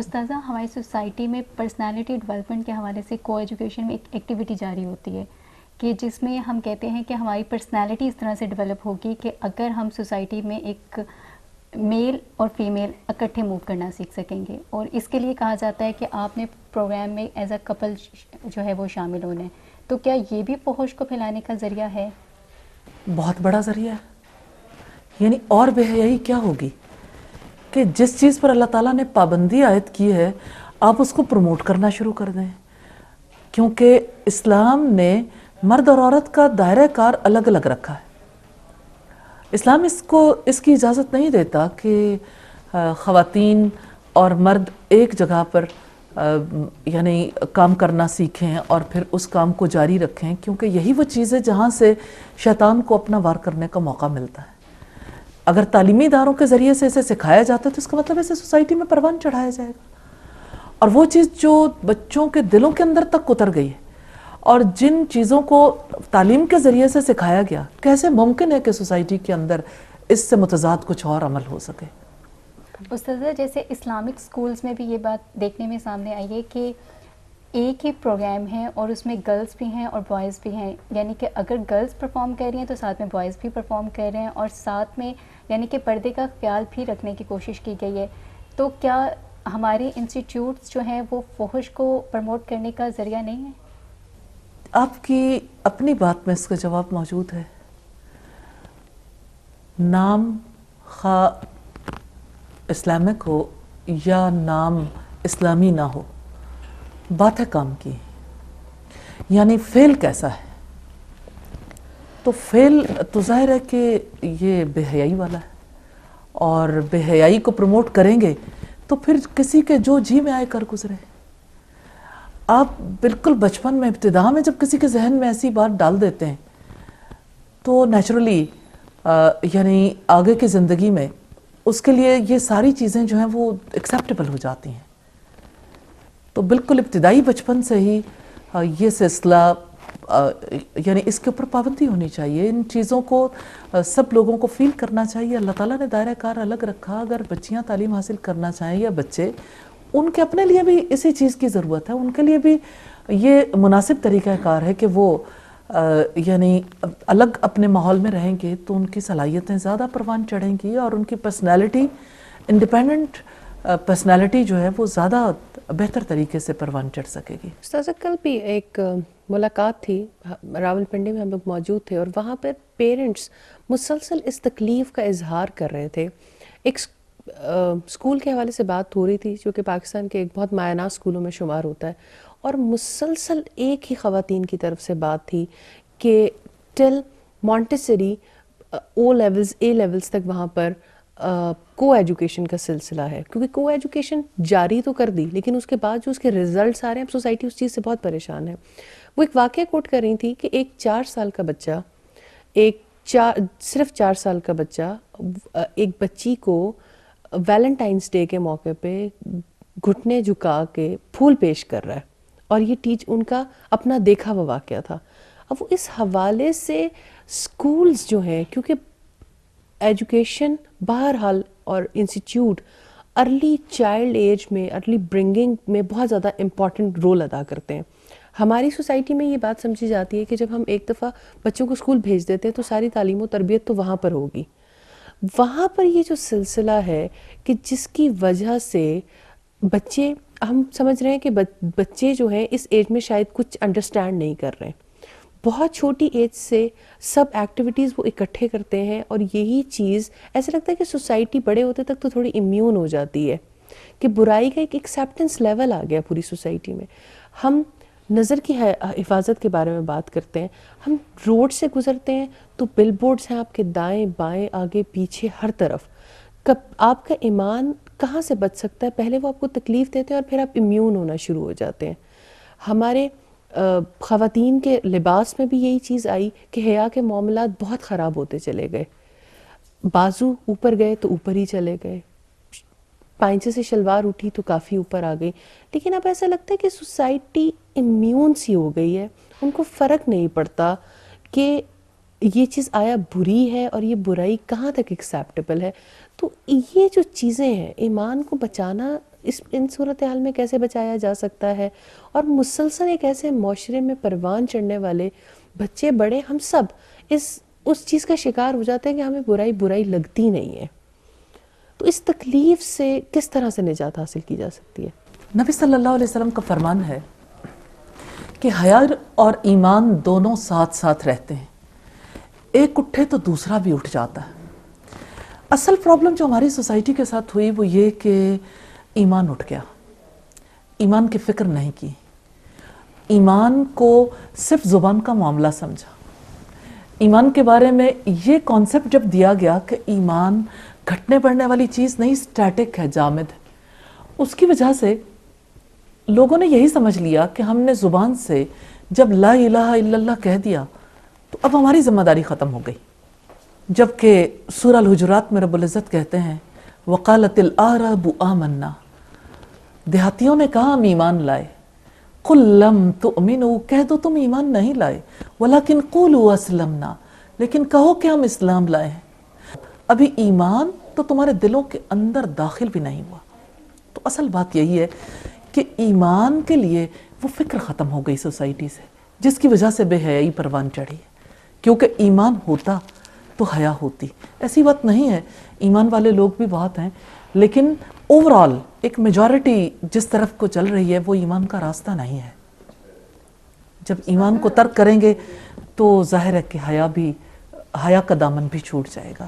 استاذہ ہماری سوسائٹی میں پرسنالٹی ڈیولپمنٹ کے حوالے سے کو ایجوکیشن میں ایک ایکٹیویٹی جاری ہوتی ہے کہ جس میں ہم کہتے ہیں کہ ہماری پرسنالٹی اس طرح سے ڈیولپ ہوگی کہ اگر ہم سوسائٹی میں ایک میل اور فیمیل اکٹھے موو کرنا سیکھ سکیں گے، اور اس کے لیے کہا جاتا ہے کہ آپ نے پروگرام میں ایز اے کپل جو ہے وہ شامل ہونا ہے، تو کیا یہ بھی فحش کو پھیلانے کا ذریعہ ہے؟ بہت بڑا ذریعہ ہے، یعنی اور بے حیائی کیا ہوگی کہ جس چیز پر اللہ تعالیٰ نے پابندی عائد کی ہے آپ اس کو پروموٹ کرنا شروع کر دیں، کیونکہ اسلام نے مرد اور عورت کا دائرہ کار الگ الگ رکھا ہے۔ اسلام اس کی اجازت نہیں دیتا کہ خواتین اور مرد ایک جگہ پر یعنی کام کرنا سیکھیں اور پھر اس کام کو جاری رکھیں، کیونکہ یہی وہ چیز ہے جہاں سے شیطان کو اپنا وار کرنے کا موقع ملتا ہے۔ اگر تعلیمی اداروں کے ذریعے سے اسے سکھایا جاتا ہے تو اس کا مطلب اسے سوسائٹی میں پروان چڑھایا جائے گا، اور وہ چیز جو بچوں کے دلوں کے اندر تک اتر گئی ہے اور جن چیزوں کو تعلیم کے ذریعے سے سکھایا گیا، کیسے ممکن ہے کہ سوسائٹی کے اندر اس سے متضاد کچھ اور عمل ہو سکے؟ استاذہ جیسے اسلامک سکولز میں بھی یہ بات دیکھنے میں سامنے آئی ہے کہ ایک ہی پروگرام ہے اور اس میں گرلز بھی ہیں اور بوائز بھی ہیں، یعنی کہ اگر گرلز پرفارم کر رہی ہیں تو ساتھ میں بوائز بھی پرفارم کر رہے ہیں، اور ساتھ میں یعنی کہ پردے کا خیال بھی رکھنے کی کوشش کی گئی ہے۔ تو کیا ہمارے انسٹیٹیوٹس جو ہیں وہ فحش کو پروموٹ کرنے کا ذریعہ نہیں ہے؟ آپ کی اپنی بات میں اس کا جواب موجود ہے۔ نام خواہ اسلامک ہو یا نام اسلامی نہ ہو، بات ہے کام کی، یعنی فعل کیسا ہے؟ تو فعل تو ظاہر ہے کہ یہ بے حیائی والا ہے، اور بے حیائی کو پروموٹ کریں گے تو پھر کسی کے جو جی میں آئے کر گزرے۔ آپ بالکل بچپن میں ابتدا میں جب کسی کے ذہن میں ایسی بات ڈال دیتے ہیں تو نیچرلی یعنی آگے کی زندگی میں اس کے لیے یہ ساری چیزیں جو ہیں وہ ایکسیپٹیبل ہو جاتی ہیں۔ تو بالکل ابتدائی بچپن سے ہی یہ سلسلہ یعنی اس کے اوپر پابندی ہونی چاہیے، ان چیزوں کو سب لوگوں کو فیل کرنا چاہیے۔ اللہ تعالیٰ نے دائرہ کار الگ رکھا، اگر بچیاں تعلیم حاصل کرنا چاہیں یا بچے، ان کے اپنے لیے بھی اسی چیز کی ضرورت ہے، ان کے لیے بھی یہ مناسب طریقہ کار ہے کہ وہ یعنی الگ اپنے ماحول میں رہیں گے تو ان کی صلاحیتیں زیادہ پروان چڑھیں گی، اور ان کی پرسنالٹی انڈیپینڈنٹ پرسنالٹی جو ہے وہ زیادہ بہتر طریقے سے پروان چڑھ سکے گی۔ استاذہ کل بھی ایک ملاقات تھی، راول پنڈی میں ہم لوگ موجود تھے، اور وہاں پر پیرنٹس مسلسل اس تکلیف کا اظہار کر رہے تھے۔ ایک اسکول کے حوالے سے بات ہو رہی تھی جو کہ پاکستان کے ایک بہت مایہ ناز اسکولوں میں شمار ہوتا ہے، اور مسلسل ایک ہی خواتین کی طرف سے بات تھی کہ till Montessori O levels A levels تک وہاں پر کو ایجوکیشن کا سلسلہ ہے، کیونکہ کو ایجوکیشن جاری تو کر دی لیکن اس کے بعد جو اس کے رزلٹس آ رہے ہیں سوسائٹی اس چیز سے بہت پریشان ہے۔ وہ ایک واقعہ کوٹ کر رہی تھی کہ ایک 4 سال کا بچہ، صرف 4 سال کا بچہ ایک بچی کو ویلنٹائنس ڈے کے موقع پہ گھٹنے جھکا کے پھول پیش کر رہا ہے، اور یہ ان کا اپنا دیکھا ہوا واقعہ تھا۔ اب وہ اس حوالے سے سکولز جو ہیں، کیونکہ ایجوکیشن بہرحال اور انسٹیٹیوٹ ارلی چائلڈ ایج میں ارلی برنگنگ میں بہت زیادہ امپورٹنٹ رول ادا کرتے ہیں۔ ہماری سوسائٹی میں یہ بات سمجھی جاتی ہے کہ جب ہم ایک دفعہ بچوں کو اسکول بھیج دیتے ہیں تو ساری تعلیم و تربیت تو وہاں پر ہوگی۔ وہاں پر یہ جو سلسلہ ہے کہ جس کی وجہ سے بچے، ہم سمجھ رہے ہیں کہ بچے جو ہیں اس ایج میں شاید کچھ انڈرسٹینڈ نہیں کر رہے ہیں، بہت چھوٹی ایج سے سب ایکٹیویٹیز وہ اکٹھے کرتے ہیں، اور یہی چیز ایسا لگتا ہے کہ سوسائٹی بڑے ہوتے تک تو تھوڑی امیون ہو جاتی ہے کہ برائی کا ایک ایکسیپٹنس لیول آ گیا پوری سوسائٹی میں۔ ہم نظر کی حفاظت کے بارے میں بات کرتے ہیں، ہم روڈ سے گزرتے ہیں تو بل بورڈز ہیں آپ کے دائیں بائیں آگے پیچھے ہر طرف، آپ کا ایمان کہاں سے بچ سکتا ہے؟ پہلے وہ آپ کو تکلیف دیتے ہیں اور پھر آپ امیون ہونا شروع ہو جاتے ہیں۔ ہمارے خواتین کے لباس میں بھی یہی چیز آئی کہ حیا کے معاملات بہت خراب ہوتے چلے گئے، بازو اوپر گئے تو اوپر ہی چلے گئے، پائنچے سے شلوار اٹھی تو کافی اوپر آ گئی، لیکن اب ایسا لگتا ہے کہ سوسائٹی امیون سی ہو گئی ہے، ان کو فرق نہیں پڑتا کہ یہ چیز آیا بری ہے اور یہ برائی کہاں تک ایکسیپٹیبل ہے۔ تو یہ جو چیزیں ہیں ایمان کو بچانا ان صورتحال میں کیسے بچایا جا سکتا ہے. اور مسلسل ایک ایسے معاشرے میں پروان چڑھنے والے بچے بڑے ہم سب اس چیز کا شکار ہو جاتے ہیں کہ ہمیں برائی لگتی نہیں ہے. تو اس تکلیف سے کس طرح سے نجات حاصل کی جا سکتی ہے؟ نبی صلی اللہ علیہ وسلم کا فرمان ہے کہ حیا اور ایمان دونوں ساتھ ساتھ رہتے ہیں، ایک اٹھے تو دوسرا بھی اٹھ جاتا ہے. اصل پرابلم جو ہماری سوسائٹی کے ساتھ ہوئی وہ یہ کہ ایمان اٹھ گیا، ایمان کی فکر نہیں کی، ایمان کو صرف زبان کا معاملہ سمجھا. ایمان کے بارے میں یہ کانسیپٹ جب دیا گیا کہ ایمان گھٹنے بڑھنے والی چیز نہیں، سٹیٹک ہے، جامد ہے، اس کی وجہ سے لوگوں نے یہی سمجھ لیا کہ ہم نے زبان سے جب لا الہ الا اللہ کہہ دیا تو اب ہماری ذمہ داری ختم ہو گئی. جبکہ سورہ الحجرات میں رب العزت کہتے ہیں وقالت الاعراب آمنا، دیہاتیوں نے کہا ہم ایمان لائے. قل لم تؤمنوا، کہہ دو تم ایمان نہیں لائے، ولکن قولوا اسلمنا، لیکن کہو کہ ہم اسلام لائے ہیں. ابھی ایمان تو تمہارے دلوں کے اندر داخل بھی نہیں ہوا. تو اصل بات یہی ہے کہ ایمان کے لیے وہ فکر ختم ہو گئی سوسائٹی سے، جس کی وجہ سے بے حیائی پروان چڑھی ہے. کیونکہ ایمان ہوتا تو حیا ہوتی. ایسی بات نہیں ہے، ایمان والے لوگ بھی بہت ہیں، لیکن اوورآل ایک میجورٹی جس طرف کو چل رہی ہے وہ ایمان کا راستہ نہیں ہے. جب ایمان کو ترک کریں گے تو ظاہر ہے کہ حیا کا دامن بھی چھوٹ جائے گا.